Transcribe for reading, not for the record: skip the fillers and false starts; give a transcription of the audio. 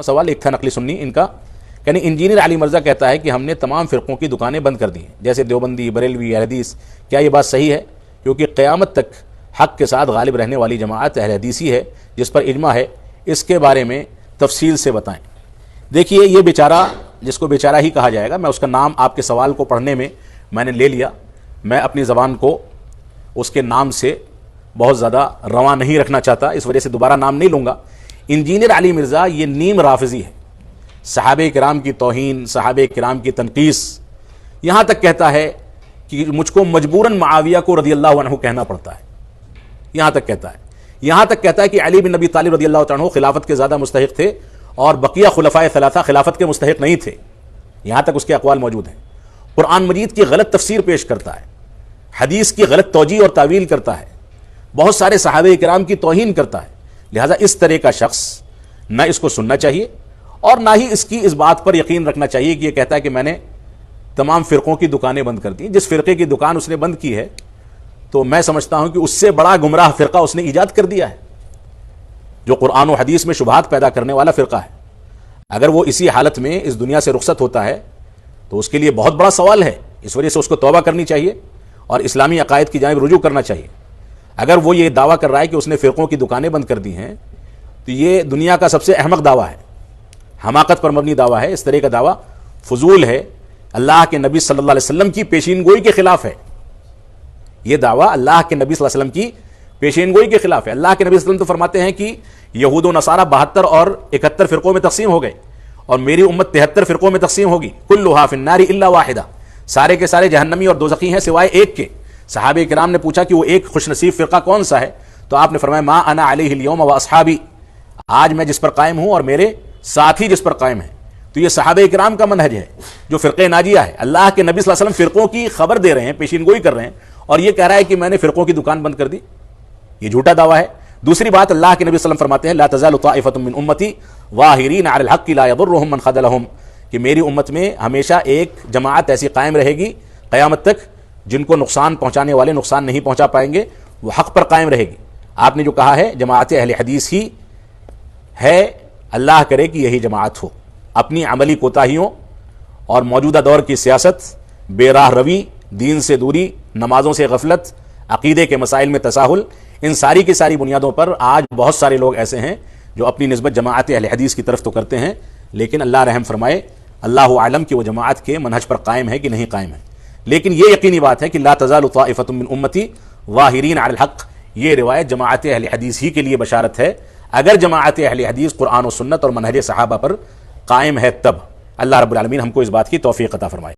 سوال ایک تھا نقلی سنی ان کا، یعنی انجینئر علی مرزا کہتا ہے کہ ہم نے تمام فرقوں کی دکانیں بند کر دی ہیں، جیسے دیوبندی، بریلوی، اہل حدیث۔ کیا یہ بات صحیح ہے؟ کیونکہ قیامت تک حق کے ساتھ غالب رہنے والی جماعت اہل حدیثی ہے جس پر اجماع ہے، اس کے بارے میں تفصیل سے بتائیں۔ دیکھیے، یہ بیچارہ جس کو بیچارہ ہی کہا جائے گا، میں اس کا نام آپ کے سوال کو پڑھنے میں نے لے لیا، میں اپنی زبان کو اس کے نام سے بہت زیادہ رواں نہیں رکھنا چاہتا، اس وجہ سے دوبارہ نام نہیں لوں گا۔ انجینئر علی مرزا یہ نیم رافضی ہے، صحابہ کرام کی توہین، صحابہ کرام کی تنقیص، یہاں تک کہتا ہے کہ مجھ کو مجبوراً معاویہ کو رضی اللہ عنہ کہنا پڑتا ہے، یہاں تک کہتا ہے کہ علی بن ابی طالب رضی اللہ عنہ خلافت کے زیادہ مستحق تھے اور بقیہ خلفائے ثلاثہ خلافت کے مستحق نہیں تھے، یہاں تک اس کے اقوال موجود ہیں۔ قرآن مجید کی غلط تفسیر پیش کرتا ہے، حدیث کی غلط توجیہ اور تعویل کرتا ہے، بہت سارے صحابہ کرام کی توہین کرتا ہے۔ لہذا اس طرح کا شخص نہ اس کو سننا چاہیے اور نہ ہی اس کی اس بات پر یقین رکھنا چاہیے کہ یہ کہتا ہے کہ میں نے تمام فرقوں کی دکانیں بند کر دی۔ جس فرقے کی دکان اس نے بند کی ہے تو میں سمجھتا ہوں کہ اس سے بڑا گمراہ فرقہ اس نے ایجاد کر دیا ہے، جو قرآن و حدیث میں شبہات پیدا کرنے والا فرقہ ہے۔ اگر وہ اسی حالت میں اس دنیا سے رخصت ہوتا ہے تو اس کے لیے بہت بڑا سوال ہے، اس وجہ سے اس کو توبہ کرنی چاہیے اور اسلامی عقائد کی جانب رجوع کرنا چاہیے۔ اگر وہ یہ دعویٰ کر رہا ہے کہ اس نے فرقوں کی دکانیں بند کر دی ہیں تو یہ دنیا کا سب سے احمق دعویٰ ہے، حماقت پر مبنی دعویٰ ہے، اس طرح کا دعویٰ فضول ہے، اللہ کے نبی صلی اللہ علیہ وسلم کی پیشین گوئی کے خلاف ہے۔ یہ دعویٰ اللہ کے نبی صلی اللہ علیہ وسلم کی پیشین گوئی کے خلاف ہے۔ اللہ کے نبی صلی اللہ علیہ وسلم تو فرماتے ہیں کہ یہود و نصارہ 72 اور 71 فرقوں میں تقسیم ہو گئے اور میری امت 73 فرقوں میں تقسیم ہوگی، کلھا فی النار الا واحدہ، سارے کے سارے جہنمی اور دوزخی ہیں سوائے ایک کے۔ صحابہ کرام نے پوچھا کہ وہ ایک خوش نصیب فرقہ کون سا ہے؟ تو آپ نے فرمایا ما انا علیہ الیوم واصحابی، آج میں جس پر قائم ہوں اور میرے ساتھی جس پر قائم ہیں۔ تو یہ صحابہ کرام کا منہج ہے جو فرقہ ناجیہ ہے۔ اللہ کے نبی صلی اللہ علیہ وسلم فرقوں کی خبر دے رہے ہیں، پیشین گوئی کر رہے ہیں، اور یہ کہہ رہا ہے کہ میں نے فرقوں کی دکان بند کر دی، یہ جھوٹا دعویٰ ہے۔ دوسری بات، اللہ کے نبی صلی اللہ علیہ وسلم فرماتے ہیں لا تزال طائفۃ من امتی ظاہرین علی الحق لا یضرهم من خذلهم، کہ میری امت میں ہمیشہ ایک جماعت ایسی قائم رہے گی قیامت تک جن کو نقصان پہنچانے والے نقصان نہیں پہنچا پائیں گے، وہ حق پر قائم رہے گی۔ آپ نے جو کہا ہے جماعت اہل حدیث ہی ہے، اللہ کرے کہ یہی جماعت ہو۔ اپنی عملی کوتاہیوں اور موجودہ دور کی سیاست، بے راہ روی، دین سے دوری، نمازوں سے غفلت، عقیدے کے مسائل میں تساہل، ان ساری کی ساری بنیادوں پر آج بہت سارے لوگ ایسے ہیں جو اپنی نسبت جماعت اہل حدیث کی طرف تو کرتے ہیں، لیکن اللہ رحم فرمائے، اللہ عالم کہ وہ جماعت کے منہج پر قائم ہے کہ نہیں قائم ہے۔ لیکن یہ یقینی بات ہے کہ لا تزال طائفۃ من امتی ظاہرین علی الحق، یہ روایت جماعت اہل حدیث ہی کے لیے بشارت ہے، اگر جماعت اہل حدیث قرآن و سنت اور منہج صحابہ پر قائم ہے تب۔ اللہ رب العالمین ہم کو اس بات کی توفیق عطا فرمائے۔